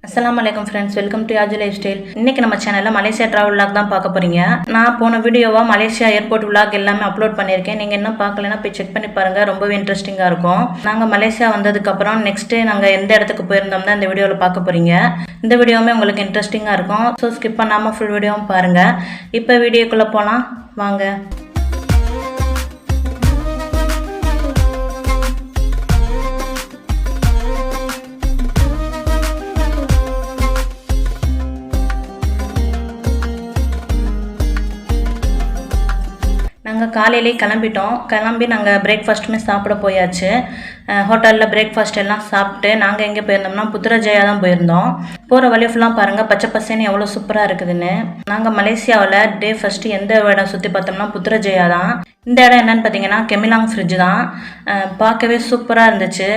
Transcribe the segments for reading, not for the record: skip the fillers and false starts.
Assalamualaikum friends, welcome to Yaju Lifestyle. இன்னைக்கு நம்ம சேனல்ல மலேசியா டிராவல் vlog தான் பார்க்க போறீங்க. நான் போன வீடியோவா மலேசியா ஏர்போர்ட் vlog எல்லாமே அப்லோட் பண்ணிருக்கேன். நீங்க இன்னும் பார்க்கலனா போய் செக் பண்ணி பாருங்க, ரொம்பவே இன்ட்ரஸ்டிங்கா இருக்கும். நாங்க மலேசியா வந்ததுக்கு அப்புறம் நெக்ஸ்ட் நாங்க எந்த இடத்துக்கு போயிருந்தோம் தான் இந்த வீடியோல பார்க்க போறீங்க. இந்த வீடியோமே உங்களுக்கு இன்ட்ரஸ்டிங்கா இருக்கும். சோ ஸ்கிப் பண்ணாம ஃபுல் வீடியோவும் பாருங்க. இப்போ வீடியோக்குள்ள போலாம் வாங்க. நாங்கள் காலையிலே கிளம்பி நாங்கள் பிரேக்ஃபாஸ்ட்டுமே சாப்பிட போயாச்சு. ஹோட்டலில் பிரேக்ஃபாஸ்ட் எல்லாம் சாப்பிட்டு நாங்கள் எங்கே போயிருந்தோம்னா புத்ரஜயா தான் போயிருந்தோம். போகிற வழி ஃபுல்லாக பாருங்கள் பச்சை பசேன்னு எவ்வளோ சூப்பராக இருக்குதுன்னு. நாங்கள் மலேசியாவில் டே ஃபஸ்ட்டு எந்த இடம் சுற்றி பார்த்தோம்னா புத்ரஜயா தான். இந்த இடம் என்னன்னு பார்த்தீங்கன்னா கெமிலாங் ஃப்ரிட்ஜ் தான். பார்க்கவே சூப்பராக இருந்துச்சு.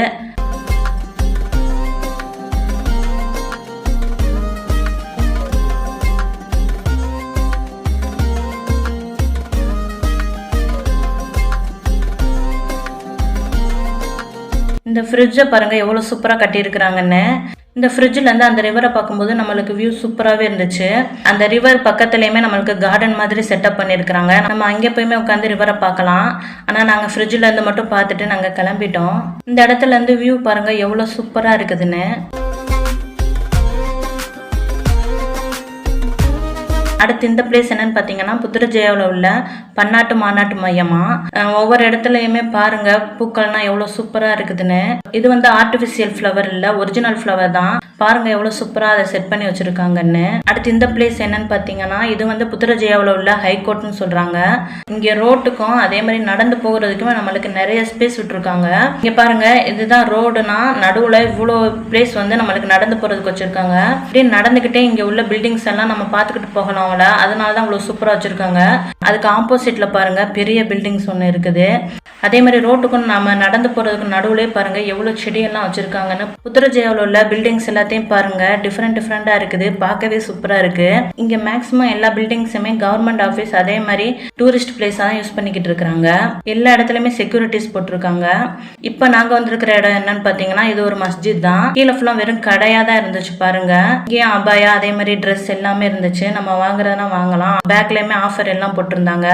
இந்த ஃப்ரிட்ஜை பாருங்கள் எவ்வளோ சூப்பராக கட்டியிருக்கிறாங்கன்னு. இந்த ஃப்ரிட்ஜிலேருந்து அந்த ரிவரை பார்க்கும்போது நம்மளுக்கு வியூ சூப்பராகவே இருந்துச்சு. அந்த ரிவர் பக்கத்துலேயுமே நம்மளுக்கு கார்டன் மாதிரி செட்டப் பண்ணியிருக்கிறாங்க. நம்ம அங்கே போயுமே உட்காந்து ரிவரை பார்க்கலாம். ஆனால் நாங்கள் ஃப்ரிட்ஜிலேருந்து மட்டும் பார்த்துட்டு நாங்கள் கிளம்பிட்டோம். இந்த இடத்துலேருந்து வியூ பாருங்கள் எவ்வளோ சூப்பராக இருக்குதுன்னு. அடுத்து இந்த பிளேஸ் என்னன்னு பார்த்தீங்கன்னா புத்ரஜயாவில் உள்ள பன்னாட்டு மாநாட்டு மையமா. ஒவ்வொரு இடத்துலையுமே பாருங்க பூக்கள்னா எவ்வளோ சூப்பராக இருக்குதுன்னு. இது வந்து ஆர்டிஃபிஷியல் ஃப்ளவர் இல்லை, ஒரிஜினல் ஃப்ளவர் தான். பாருங்க எவ்வளோ சூப்பராக அதை செட் பண்ணி வச்சிருக்காங்கன்னு. அடுத்து இந்த பிளேஸ் என்னன்னு பார்த்தீங்கன்னா இது வந்து புத்ரஜயாவில் உள்ள ஹைகோர்ட்னு சொல்றாங்க. இங்கே ரோட்டுக்கும் அதே மாதிரி நடந்து போகிறதுக்குமே நம்மளுக்கு நிறைய ஸ்பேஸ் விட்டுருக்காங்க. இங்கே பாருங்க இதுதான் ரோடுனா நடுவில் இவ்வளோ பிளேஸ் வந்து நம்மளுக்கு நடந்து போகிறதுக்கு வச்சிருக்காங்க. இப்படி நடந்துக்கிட்டே இங்கே உள்ள பில்டிங்ஸ் எல்லாம் நம்ம பார்த்துக்கிட்டு போகலாம். அதனால தான் இவ்வளோ சூப்பராக வச்சிருக்காங்க. அதுக்கு ஆப்போசிட்ல பாருங்க பெரிய பில்டிங்ஸ் ஒன்று இருக்குது. அதே மாதிரி ரோட்டுக்கும் நாம நடந்து போறதுக்கு நடுவுலே பாருங்க எவ்வளோ செடியெல்லாம் வச்சிருக்காங்கன்னு. புத்ரஜயாவில் உள்ள பில்டிங்ஸ் எல்லாத்தையும் பாருங்க டிஃப்ரெண்டா இருக்குது. பார்க்கவே சூப்பரா இருக்கு. இங்க மேக்ஸிமம் எல்லா பில்டிங்ஸுமே கவர்மெண்ட் ஆஃபீஸ் அதே மாதிரி டூரிஸ்ட் பிளேஸா தான் யூஸ் பண்ணிக்கிட்டு இருக்காங்க. எல்லா இடத்துலயுமே செக்யூரிட்டிஸ் போட்டிருக்காங்க. இப்போ நாங்க வந்திருக்கிற இடம் என்னன்னு பாத்தீங்கன்னா இது ஒரு மஸ்ஜித் தான். கீழே ஃபுல்லா வெறும் கடையா தான் இருந்துச்சு பாருங்க. இங்கே அபாயா அதே மாதிரி ட்ரெஸ் எல்லாமே இருந்துச்சு. நம்ம வாங்குறதுனா வாங்கலாம். பேக்லயுமே ஆஃபர் எல்லாம் போட்டிருந்தாங்க.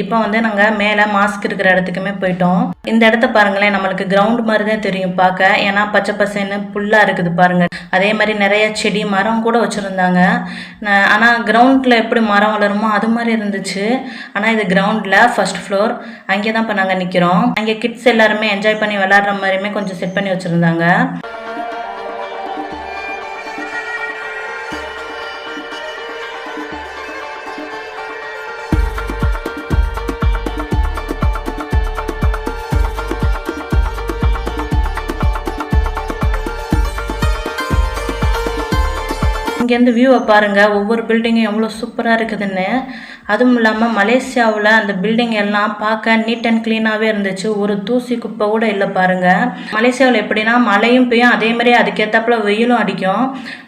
இப்போ வந்து நாங்கள் மேலே மாஸ்க் இருக்கிற இடத்துக்குமே போயிட்டோம். இந்த இடத்த பாருங்களேன், நம்மளுக்கு கிரவுண்ட் மாதிரி தான் தெரியும் பார்க்க. ஏன்னா பச்சை பசேன்னு புல்லாக இருக்குது பாருங்க. அதே மாதிரி நிறைய செடி மரம் கூட வச்சுருந்தாங்க. ஆனால் கிரவுண்டில் எப்படி மரம் வளருமோ அது மாதிரி இருந்துச்சு. ஆனால் இது கிரவுண்டில் ஃபர்ஸ்ட் ஃப்ளோர். அங்கே தான் இப்போ நாங்கள் நிற்கிறோம். அங்கே கிட்ஸ் எல்லாருமே என்ஜாய் பண்ணி விளாட்ற மாதிரியுமே கொஞ்சம் செட் பண்ணி வச்சுருந்தாங்க. இங்கேருந்து வியூவை பாருங்கள், ஒவ்வொரு பில்டிங்கும் எவ்வளோ சூப்பராக இருக்குதுன்னு. அதுவும் இல்லாமல் மலேசியாவில் அந்த பில்டிங் எல்லாம் பார்க்க நீட் அண்ட் க்ளீனாகவே இருந்துச்சு. ஒரு தூசி குப்பை கூட இல்லை பாருங்கள். மலேசியாவில் எப்படின்னா மழையும் பெய்யும், அதே மாதிரி அதுக்கேற்றாப்புல வெயிலும் அடிக்கும்.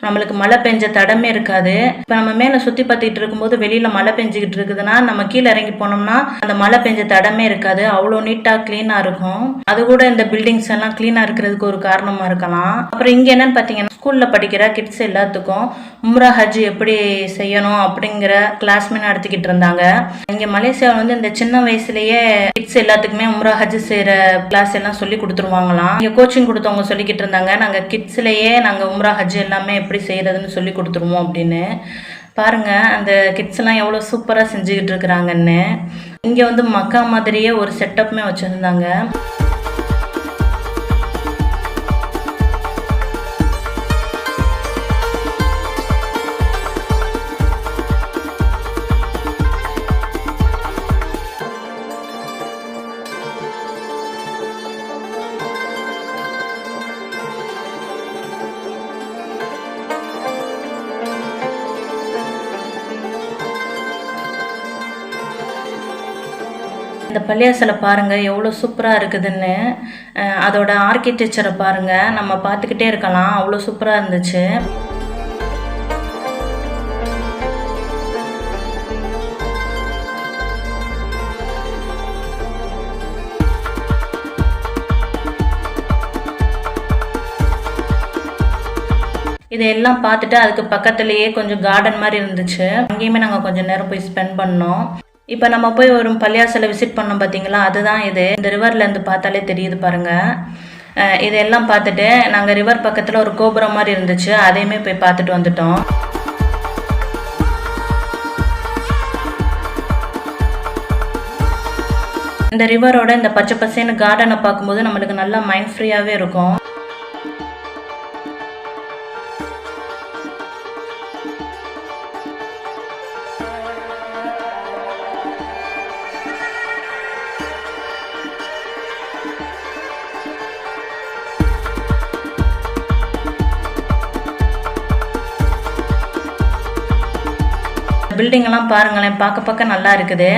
நம்மளுக்கு மழை பெஞ்ச தடமே இருக்காது. இப்போ நம்ம மேலே சுற்றி பார்த்துக்கிட்டு இருக்கும்போது வெளியில் மழை பெஞ்சிக்கிட்டு இருக்குதுன்னா நம்ம கீழே இறங்கி போனோம்னா அந்த மழை பெஞ்ச தடமே இருக்காது. அவ்வளோ நீட்டாக க்ளீனாக இருக்கும். அது கூட இந்த பில்டிங்ஸ் எல்லாம் க்ளீனாக இருக்கிறதுக்கு ஒரு காரணமாக இருக்கலாம். அப்புறம் இங்கே என்னன்னு பார்த்தீங்கன்னா ஸ்கூலில் படிக்கிற கிட்ஸ் எல்லாத்துக்கும் உம்ரா ஹஜ் எப்படி செய்யணும் அப்படிங்கிற கிளாஸ்மே நடத்திக்கிட்டு இருந்தாங்க. இங்க மலேசியாவில் வந்து இந்த சின்ன வயசுலயே கிட்ஸ் எல்லாத்துக்குமே உம்ரா ஹஜ் செய்யற கிளாஸ் எல்லாம் சொல்லி கொடுத்துருவாங்களாம். இங்க கோச்சிங் கொடுத்தவங்க சொல்லிக்கிட்டு இருந்தாங்க, நாங்க கிட்ஸ்லயே நாங்க உம்ரா ஹஜ் எல்லாமே எப்படி செய்யறதுன்னு சொல்லி கொடுத்துருவோம் அப்படின்னு. பாருங்க அந்த கிட்ஸ் எல்லாம் எவ்வளோ சூப்பராக செஞ்சுக்கிட்டு இருக்கிறாங்கன்னு. இங்கே வந்து மக்கா மாதிரியே ஒரு செட்டப்புமே வச்சுருந்தாங்க. இந்த பள்ளியாசலை பாருங்கள் எவ்வளோ சூப்பராக இருக்குதுன்னு. அதோட ஆர்கிடெக்சரை பாருங்கள், நம்ம பார்த்துக்கிட்டே இருக்கலாம், அவ்வளோ சூப்பராக இருந்துச்சு. இதையெல்லாம் பார்த்துட்டு அதுக்கு பக்கத்துலேயே கொஞ்சம் கார்டன் மாதிரி இருந்துச்சு. அங்கேயுமே நாங்கள் கொஞ்சம் நேரம் போய் ஸ்பெண்ட் பண்ணோம். இப்போ நம்ம போய் ஒரு பள்ளியாசலை விசிட் பண்ணோம் பார்த்தீங்களா, அதுதான் இது. இந்த ரிவர்லேருந்து பார்த்தாலே தெரியுது பாருங்கள். இதெல்லாம் பார்த்துட்டு நாங்கள் ரிவர் பக்கத்தில் ஒரு கோபுரம் மாதிரி இருந்துச்சு, அதையுமே போய் பார்த்துட்டு வந்துட்டோம். இந்த ரிவரோட இந்த பச்சை பசேன்னு கார்டனை பார்க்கும்போது நம்மளுக்கு நல்லா மைண்ட் ஃப்ரீயாகவே இருக்கும். பில்டிங் எல்லாம் பாருங்களேன், பார்க்க நல்லா இருக்குது.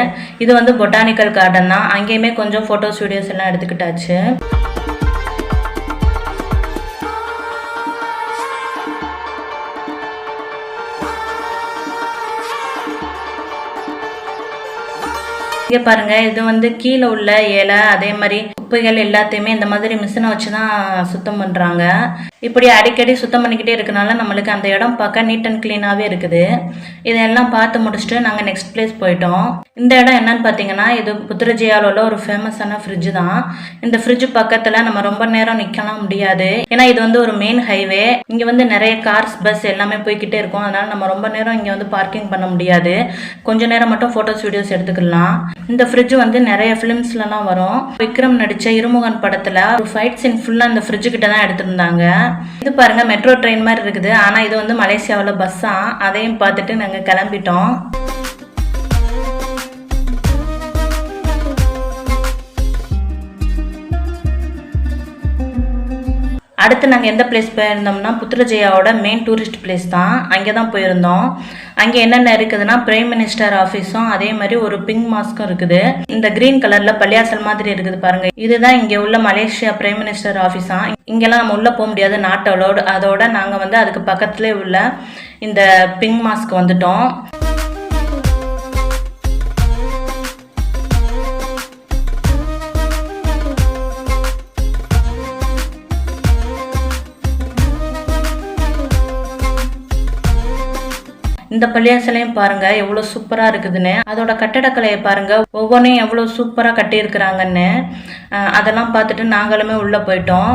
இது வந்து பொட்டானிக்கல் கார்டன் தான். அங்கேயுமே கொஞ்சம் ஃபோட்டோஸ் வீடியோஸ் எல்லாம் எடுத்துக்கிட்டாச்சு. இங்கே பாருங்க, இது வந்து கீழே உள்ள இலை அதே மாதிரி குப்பைகள் எல்லாத்தையுமே இந்த மாதிரி மிஷினை வச்சு தான் சுத்தம் பண்ணுறாங்க. இப்படி அடிக்கடி சுத்தம் பண்ணிக்கிட்டே இருக்கனால நம்மளுக்கு அந்த இடம் பார்க்க நீட் அண்ட் க்ளீனாகவே இருக்குது. இதெல்லாம் பார்த்து முடிச்சுட்டு நாங்கள் நெக்ஸ்ட் பிளேஸ் போயிட்டோம். இந்த இடம் என்னன்னு பார்த்தீங்கன்னா, இது புத்ரஜயாவில் உள்ள ஒரு ஃபேமஸான ஃப்ரிட்ஜு தான். இந்த ஃப்ரிட்ஜு பக்கத்தில் நம்ம ரொம்ப நேரம் நிற்கலாம் முடியாது, ஏன்னா இது வந்து ஒரு மெயின் ஹைவே. இங்கே வந்து நிறைய கார்ஸ் பஸ் எல்லாமே போய்கிட்டே இருக்கும். அதனால நம்ம ரொம்ப நேரம் இங்கே வந்து பார்க்கிங் பண்ண முடியாது. கொஞ்ச நேரம் மட்டும் ஃபோட்டோஸ் வீடியோஸ் எடுத்துக்கலாம். இந்த ஃப்ரிட்ஜ் வந்து நிறைய ஃபிலிம்ஸ்லாம் வரும். விக்ரம் நடிச்ச இருமுகன் படத்துல ஒரு ஃபைட் சீன் ஃபுல்லா அந்த ஃப்ரிட்ஜ் கிட்ட தான் எடுத்திருந்தாங்க. இது பாருங்க, மெட்ரோ ட்ரெயின் மாதிரி இருக்குது. ஆனா இது வந்து மலேசியாவில் பஸ்ஸா. அதையும் பார்த்துட்டு நாங்க கிளம்பிட்டோம். அடுத்து நாங்கள் எந்த பிளேஸ் போயிருந்தோம்னா, புத்ரஜயாவோட மெயின் டூரிஸ்ட் பிளேஸ் தான். அங்கே தான் போயிருந்தோம். அங்கே என்னென்ன இருக்குதுன்னா, பிரைம் மினிஸ்டர் ஆஃபீஸும் அதே மாதிரி ஒரு பிங்க் மாஸ்க்கும் இருக்குது. இந்த கிரீன் கலரில் பள்ளியாசல் மாதிரி இருக்குது பாருங்க, இதுதான் இங்கே உள்ள மலேசியா பிரைம் மினிஸ்டர் ஆஃபீஸா. இங்கெல்லாம் நம்ம உள்ளே போக முடியாது, நாட் அலோடு. அதோட நாங்கள் வந்து அதுக்கு பக்கத்துலேயே உள்ள இந்த பிங்க் மாஸ்க் வந்துட்டோம். இந்த பள்ளியாசலையும் பாருங்க எவ்வளோ சூப்பராக இருக்குதுன்னு. அதோட கட்டடக்கலையை பாருங்க, ஒவ்வொன்றையும் எவ்வளோ சூப்பராக கட்டியிருக்கிறாங்கன்னு. அதெல்லாம் பார்த்துட்டு நாங்களுமே உள்ளே போயிட்டோம்.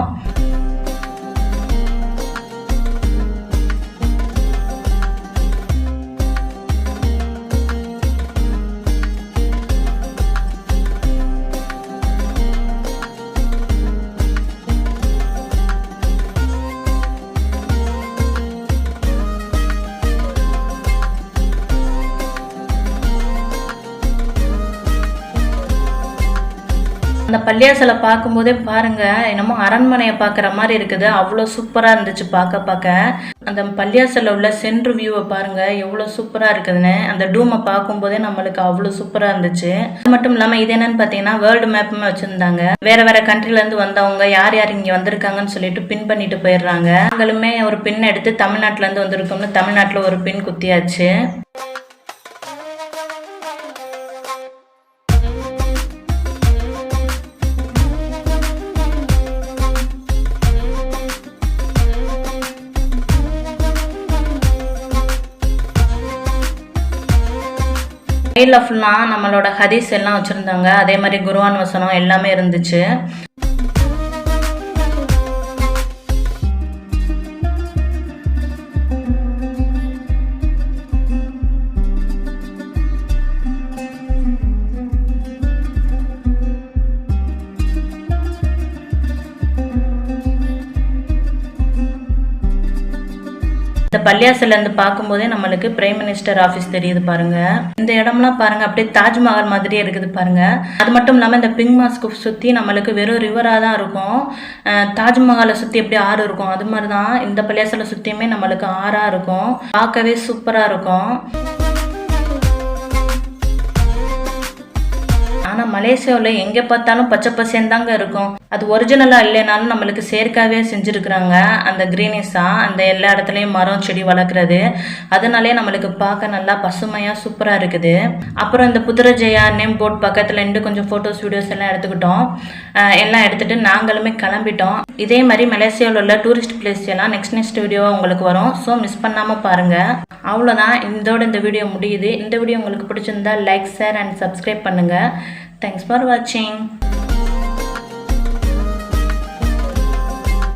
அந்த பள்ளியாசலை பார்க்கும்போதே பாருங்க, என்னமோ அரண்மனையை பார்க்குற மாதிரி இருக்குது. அவ்வளோ சூப்பராக இருந்துச்சு பார்க்க. அந்த பள்ளியாசலில் உள்ள சென்ட்ரு வியூவை பாருங்க எவ்வளோ சூப்பராக இருக்குதுன்னு. அந்த டூமை பார்க்கும்போதே நம்மளுக்கு அவ்வளோ சூப்பராக இருந்துச்சு. அது மட்டும் இல்லாமல் இது என்னன்னு பார்த்தீங்கன்னா, வேர்ல்டு மேப்புமே வச்சுருந்தாங்க. வேற கண்ட்ரிலேருந்து வந்தவங்க யார் இங்கே வந்திருக்காங்கன்னு சொல்லிட்டு பின் பண்ணிட்டு போயிடுறாங்க. நாங்களுமே ஒரு பின் எடுத்து தமிழ்நாட்டிலேருந்து வந்திருக்கோம்னு தமிழ்நாட்டில் ஒரு பின் குத்தியாச்சு. கையில் ஃபுல்லாக நம்மளோட ஹதீஸ் எல்லாம் வச்சுருந்தாங்க. அதே மாதிரி குர்ஆன் வசனம் எல்லாமே இருந்துச்சு. பள்ளியாசல்ல இருந்து பார்க்கும்போதே நம்மளுக்கு பிரைம் மினிஸ்டர் ஆஃபீஸ் தெரியுது பாருங்க. இந்த இடம்லாம் பாருங்க அப்படியே தாஜ்மஹால் மாதிரியே இருக்குது பாருங்க. அது மட்டும் இல்லாமல் இந்த பிங்க் மாஸ்க்கு சுற்றி நம்மளுக்கு வெறும் ரிவராக தான் இருக்கும். தாஜ்மஹாலை சுற்றி எப்படி ஆறு இருக்கும் அது மாதிரி தான் இந்த பள்ளியாசலை சுற்றியுமே நம்மளுக்கு ஆறாக இருக்கும். பார்க்கவே சூப்பராக இருக்கும். ஆனால் மலேசியாவில் எங்கே பார்த்தாலும் பச்சை பசேன்னு தாங்க இருக்கும். அது ஒரிஜினலாக இல்லைனாலும் நம்மளுக்கு செயற்காவே செஞ்சுருக்குறாங்க. அந்த க்ரீனிஸாக அந்த எல்லா இடத்துலையும் மரம் செடி வளர்க்குறது, அதனாலே நம்மளுக்கு பார்க்க நல்லா பசுமையாக சூப்பராக இருக்குது. அப்புறம் இந்த புத்ரஜயா நேம் போர்ட் பக்கத்தில் இருந்து கொஞ்சம் ஃபோட்டோஸ் வீடியோஸ் எல்லாம் எடுத்துக்கிட்டோம். எல்லாம் எடுத்துகிட்டு நாங்களுமே கிளம்பிட்டோம். இதே மாதிரி மலேசியாவில் உள்ள டூரிஸ்ட் பிளேஸ் எல்லாம் நெக்ஸ்ட் வீடியோவாக உங்களுக்கு வரும். ஸோ மிஸ் பண்ணாமல் பாருங்கள். அவ்வளோதான், இதோட இந்த வீடியோ முடியுது. இந்த வீடியோ உங்களுக்கு பிடிச்சிருந்தா லைக், ஷேர் அண்ட் சப்ஸ்கிரைப் பண்ணுங்கள். Thanks for watching.